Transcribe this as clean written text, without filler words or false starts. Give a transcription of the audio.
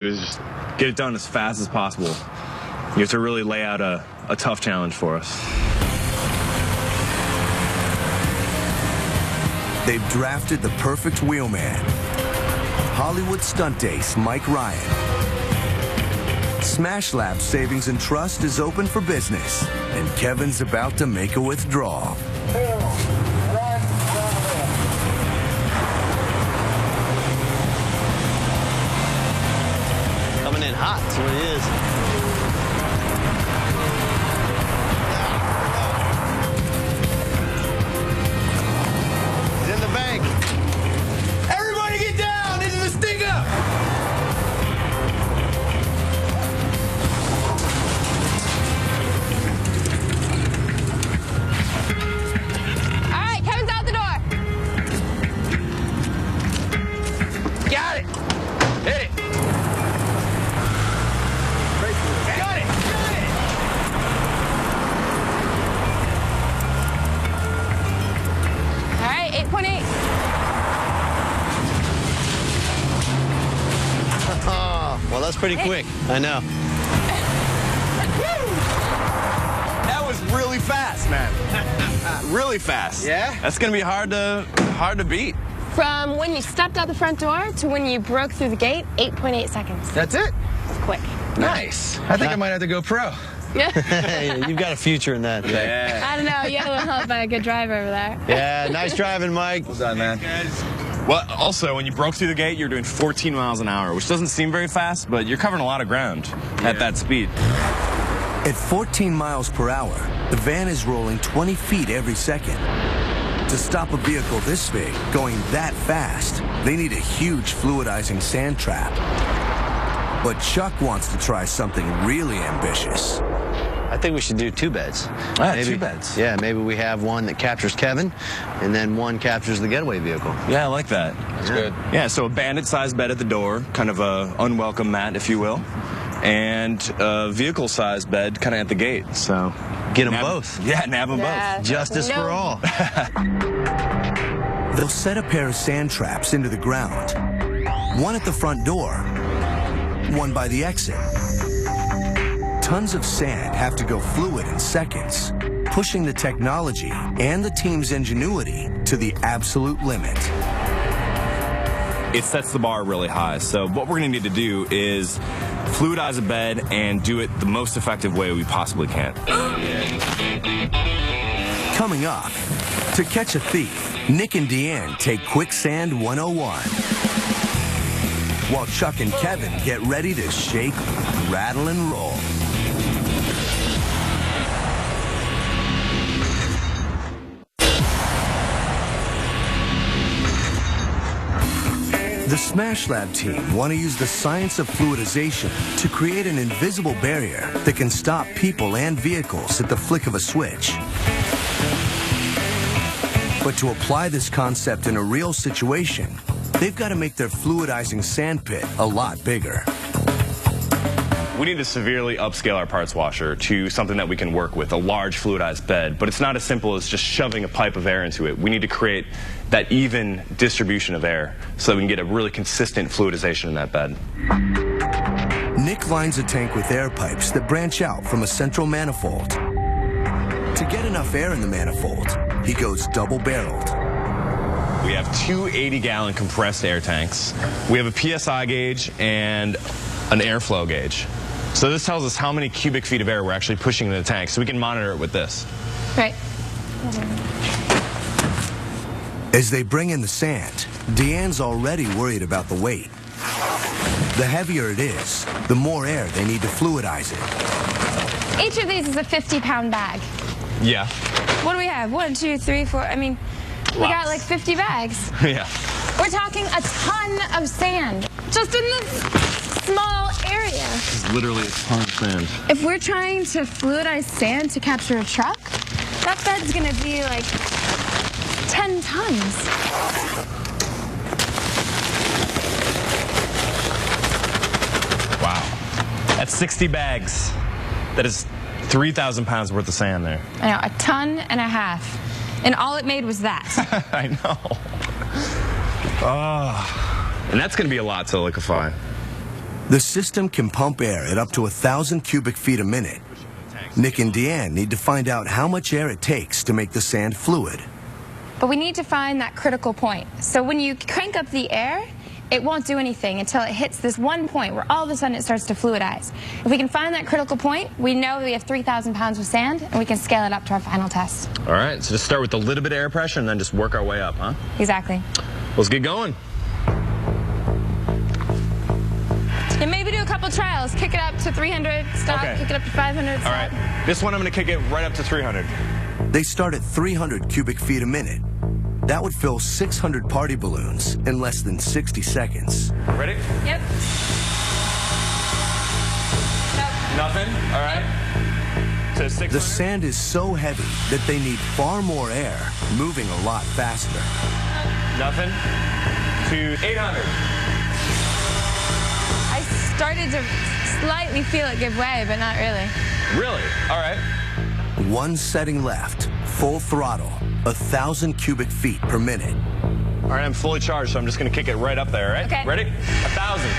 is just get it done as fast as possible. You have to really lay out a tough challenge for us. They've drafted the perfect wheelman, Hollywood stunt ace Mike Ryan. Smash Lab Savings and Trust is open for business, and Kevin's about to make a withdrawal. Coming in hot, that's what it is. He's in the bank. Everybody get down into the stick up. All right, Kevin's out the door. Got it. Hit it. Got it. Got it. All right, 8.8. Oh, well, that's pretty quick. I know. That was really fast, man. Really fast. Yeah? That's gonna be hard to beat. From when you stepped out the front door to when you broke through the gate, 8.8 seconds. That's it. It's quick. Nice. I think I might have to go pro. Yeah. Hey, you've got a future in that. Yeah. I don't know. You have help by a good driver over there. Yeah, nice driving, Mike. Well done, man. Well, also, when you broke through the gate, you're doing 14 miles an hour, which doesn't seem very fast, but you're covering a lot of ground at that speed. At 14 miles per hour, the van is rolling 20 feet every second. To stop a vehicle this big, going that fast, they need a huge fluidizing sand trap. But Chuck wants to try something really ambitious. I think we should do 2 beds. Yeah, 2 beds. Yeah, maybe we have one that captures Kevin, and then one captures the getaway vehicle. Yeah, I like that. That's good. Yeah, so a bandit-sized bed at the door, kind of a unwelcome mat, if you will, and a vehicle-sized bed kind of at the gate. So Get them nab- both. Yeah, nab them Yeah. both. Justice No. for all. They'll set a pair of sand traps into the ground. One at the front door, one by the exit. Tons of sand have to go fluid in seconds, pushing the technology and the team's ingenuity to the absolute limit. It sets the bar really high. So what we're going to need to do is fluidize a bed and do it the most effective way we possibly can. Coming up, to catch a thief, Nick and Deanne take Quicksand 101. While Chuck and Kevin get ready to shake, rattle, and roll. The Smash Lab team want to use the science of fluidization to create an invisible barrier that can stop people and vehicles at the flick of a switch. But to apply this concept in a real situation, they've got to make their fluidizing sand pit a lot bigger. We need to severely upscale our parts washer to something that we can work with, a large fluidized bed. But it's not as simple as just shoving a pipe of air into it. We need to create that even distribution of air so that we can get a really consistent fluidization in that bed. Nick lines a tank with air pipes that branch out from a central manifold. To get enough air in the manifold, he goes double-barreled. We have 2 80-gallon compressed air tanks. We have a PSI gauge and an airflow gauge. So this tells us how many cubic feet of air we're actually pushing into the tank, so we can monitor it with this. Right. As they bring in the sand, Deanne's already worried about the weight. The heavier it is, the more air they need to fluidize it. Each of these is a 50-pound bag. Yeah. What do we have? 1, 2, 3, 4. I mean, we got like 50 bags. Yeah. We're talking a ton of sand just in this small area. It's literally a ton of sand. If we're trying to fluidize sand to capture a truck, that bed's gonna be like 10 tons. Wow. That's 60 bags. That is 3,000 pounds worth of sand there. I know, a ton and a half. And all it made was that. I know. Oh. And that's going to be a lot to liquefy. The system can pump air at up to 1,000 cubic feet a minute. Nick and Deanne need to find out how much air it takes to make the sand fluid. But we need to find that critical point. So when you crank up the air, it won't do anything until it hits this one point where all of a sudden it starts to fluidize. If we can find that critical point, we know we have 3,000 pounds of sand, and we can scale it up to our final test. All right, so just start with a little bit of air pressure and then just work our way up, huh? Exactly. Let's get going. And maybe do a couple trials. Kick it up to 300, stop, Okay. kick it up to 500, stop. All right, this one I'm gonna kick it right up to 300. They start at 300 cubic feet a minute. That would fill 600 party balloons in less than 60 seconds. Ready? Yep. Nope. Nothing, all right. To 600. The sand is so heavy that they need far more air, moving a lot faster. Nothing. To 800. I started to slightly feel it give way, but not really. Really? All right. One setting left, full throttle, 1,000 cubic feet per minute. All right, I'm fully charged, so I'm just gonna kick it right up there, all right? Okay. Ready? 1,000.